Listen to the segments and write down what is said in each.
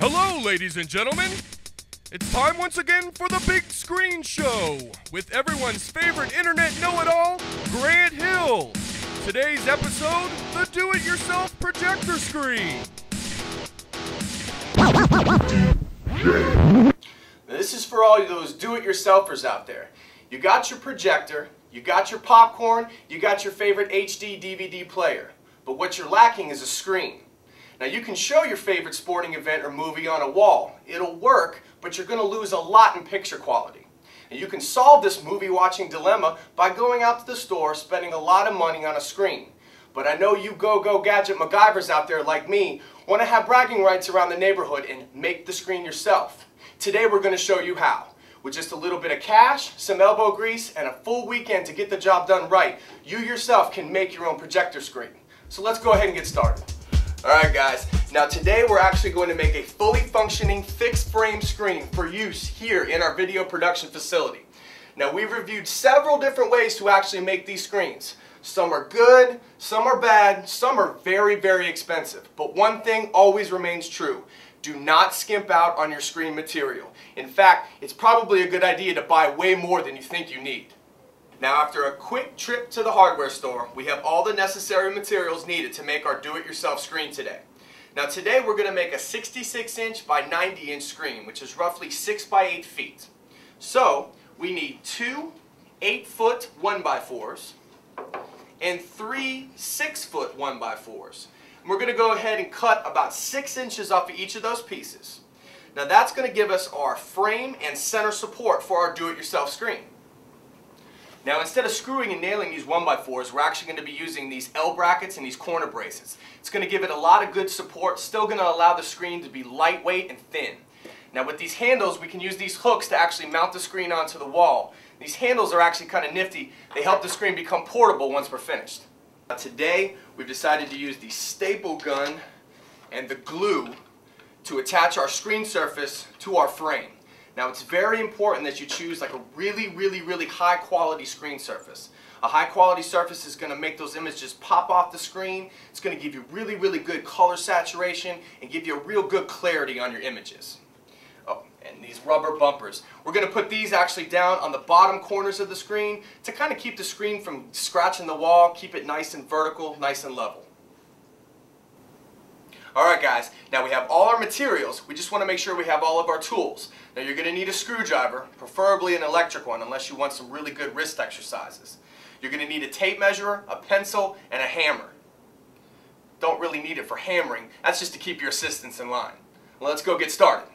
Hello, ladies and gentlemen. It's time once again for the Big Screen Show with everyone's favorite internet know-it-all, Grant Hill. Today's episode, the do-it-yourself projector screen. This is for all those do-it-yourselfers out there. You got your projector, you got your popcorn, you got your favorite HD DVD player, but what you're lacking is a screen. Now you can show your favorite sporting event or movie on a wall. It'll work, but you're going to lose a lot in picture quality. And you can solve this movie watching dilemma by going out to the store, spending a lot of money on a screen. But I know you go-go gadget MacGyvers out there like me want to have bragging rights around the neighborhood and make the screen yourself. Today we're going to show you how. With just a little bit of cash, some elbow grease, and a full weekend to get the job done right, you yourself can make your own projector screen. So let's go ahead and get started. Alright guys, now today we're actually going to make a fully functioning fixed frame screen for use here in our video production facility. Now we've reviewed several different ways to actually make these screens. Some are good, some are bad, some are very, very expensive. But one thing always remains true. Do not skimp out on your screen material. In fact, it's probably a good idea to buy way more than you think you need. Now after a quick trip to the hardware store, we have all the necessary materials needed to make our do-it-yourself screen today. Now today we're going to make a 66-inch by 90-inch screen, which is roughly 6 by 8 feet. So we need 2 8-foot 1x4s and 3 6-foot 1x4s. And we're going to go ahead and cut about 6 inches off of each of those pieces. Now that's going to give us our frame and center support for our do-it-yourself screen. Now instead of screwing and nailing these 1x4s, we're actually going to be using these L brackets and these corner braces. It's going to give it a lot of good support, still going to allow the screen to be lightweight and thin. Now with these handles, we can use these hooks to actually mount the screen onto the wall. These handles are actually kind of nifty. They help the screen become portable once we're finished. Now today, we've decided to use the staple gun and the glue to attach our screen surface to our frame. Now it's very important that you choose like a really high quality screen surface. A high quality surface is going to make those images pop off the screen. It's going to give you really good color saturation and give you a real good clarity on your images. Oh, and these rubber bumpers. We're going to put these actually down on the bottom corners of the screen to kind of keep the screen from scratching the wall, keep it nice and vertical, nice and level. Alright guys, now we have all our materials, we just want to make sure we have all of our tools. Now you're going to need a screwdriver, preferably an electric one unless you want some really good wrist exercises. You're going to need a tape measure, a pencil, and a hammer. Don't really need it for hammering, that's just to keep your assistants in line. Well, let's go get started.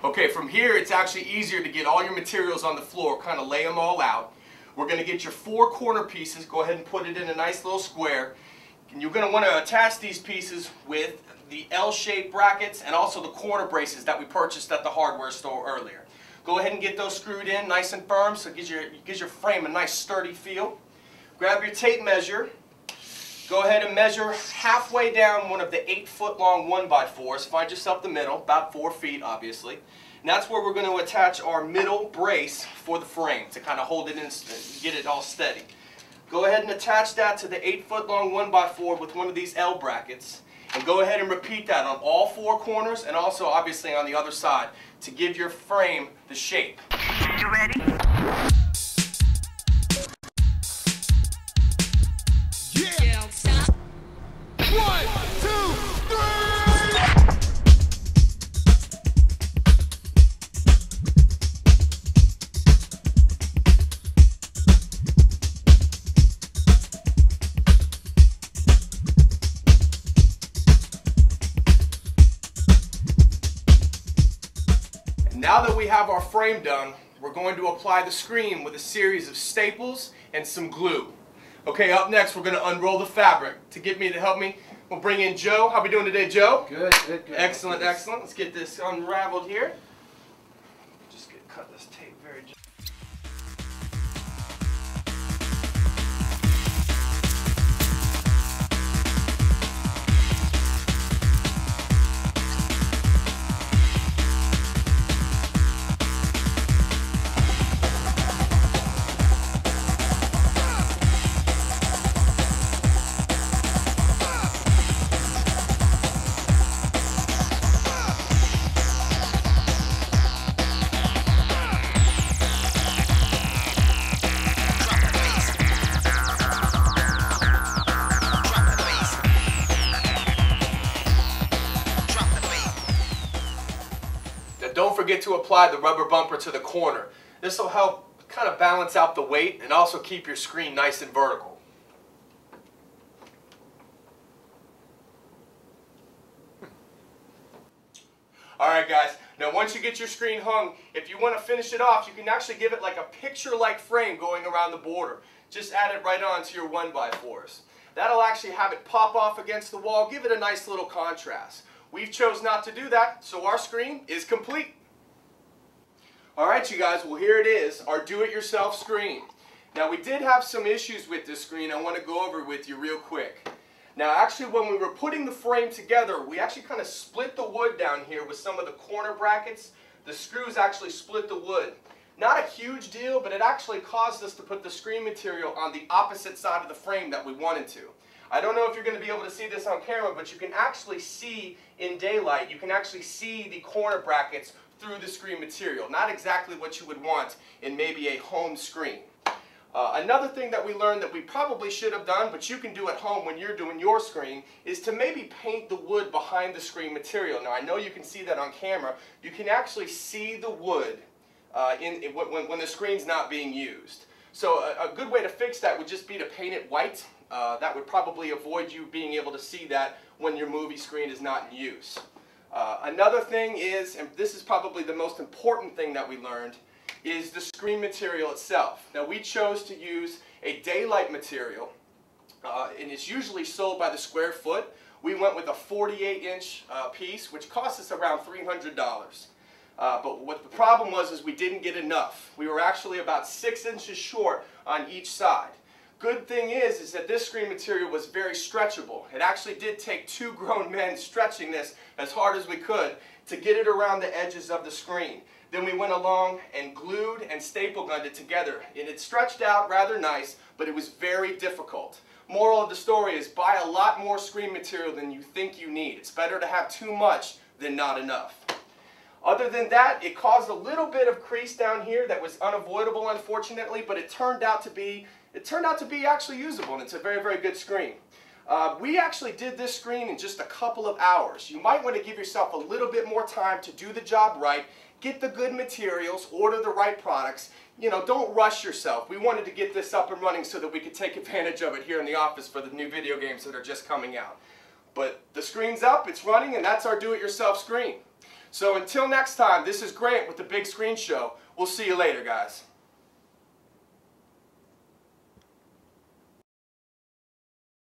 Okay, from here it's actually easier to get all your materials on the floor, kind of lay them all out. We're going to get your 4 corner pieces, go ahead and put it in a nice little square. And you're going to want to attach these pieces with the L-shaped brackets and also the corner braces that we purchased at the hardware store earlier. Go ahead and get those screwed in nice and firm so it gives your frame a nice sturdy feel. Grab your tape measure. Go ahead and measure halfway down one of the 8-foot long 1x4s. Find yourself the middle, about 4 feet obviously. And that's where we're going to attach our middle brace for the frame to kind of hold it in and get it all steady. Go ahead and attach that to the 8-foot long 1x4 with one of these L brackets. And go ahead and repeat that on all 4 corners and also obviously on the other side to give your frame the shape. You ready? Yeah! 1, 2, 3! Now that we have our frame done, we're going to apply the screen with a series of staples and some glue. Okay, up next we're going to unroll the fabric. To help me, we'll bring in Joe. How are we doing today, Joe? Good. Excellent. Let's get this unraveled here. Just cut this tape very gently. don't forget to apply the rubber bumper to the corner. This will help kind of balance out the weight and also keep your screen nice and vertical. Alright guys, now once you get your screen hung, if you want to finish it off, you can actually give it like a picture-like frame going around the border. Just add it right onto your 1x4s. That'll actually have it pop off against the wall, give it a nice little contrast. We've chose not to do that, so our screen is complete. Alright you guys, well here it is, our do-it-yourself screen. Now we did have some issues with this screen I want to go over with you real quick. Now actually when we were putting the frame together, we actually kind of split the wood down here with some of the corner brackets. The screws actually split the wood. Not a huge deal, but it actually caused us to put the screen material on the opposite side of the frame that we wanted to. I don't know if you're going to be able to see this on camera, but you can actually see in daylight, you can actually see the corner brackets through the screen material. Not exactly what you would want in maybe a home screen. Another thing that we learned that we probably should have done, but you can do at home when you're doing your screen, is to maybe paint the wood behind the screen material. Now I know you can see that on camera. You can actually see the wood when the screen's not being used. So a good way to fix that would just be to paint it white. That would probably avoid you being able to see that when your movie screen is not in use. Another thing is, and this is probably the most important thing that we learned, is the screen material itself. Now we chose to use a daylight material, and it's usually sold by the square foot. We went with a 48-inch piece, which cost us around $300. But what the problem was is we didn't get enough. We were actually about 6 inches short on each side. Good thing is that this screen material was very stretchable. It actually did take 2 grown men stretching this as hard as we could to get it around the edges of the screen. Then we went along and glued and staple gunned it together. And it stretched out rather nice, but it was very difficult. Moral of the story is buy a lot more screen material than you think you need. It's better to have too much than not enough. Other than that, it caused a little bit of crease down here that was unavoidable, unfortunately, but it turned out to be actually usable, and it's a very, very good screen. We actually did this screen in just a couple of hours. You might want to give yourself a little bit more time to do the job right, get the good materials, order the right products. You know, don't rush yourself. We wanted to get this up and running so that we could take advantage of it here in the office for the new video games that are just coming out. But the screen's up, it's running, and that's our do-it-yourself screen. So until next time, this is Grant with the Big Screen Show. We'll see you later, guys.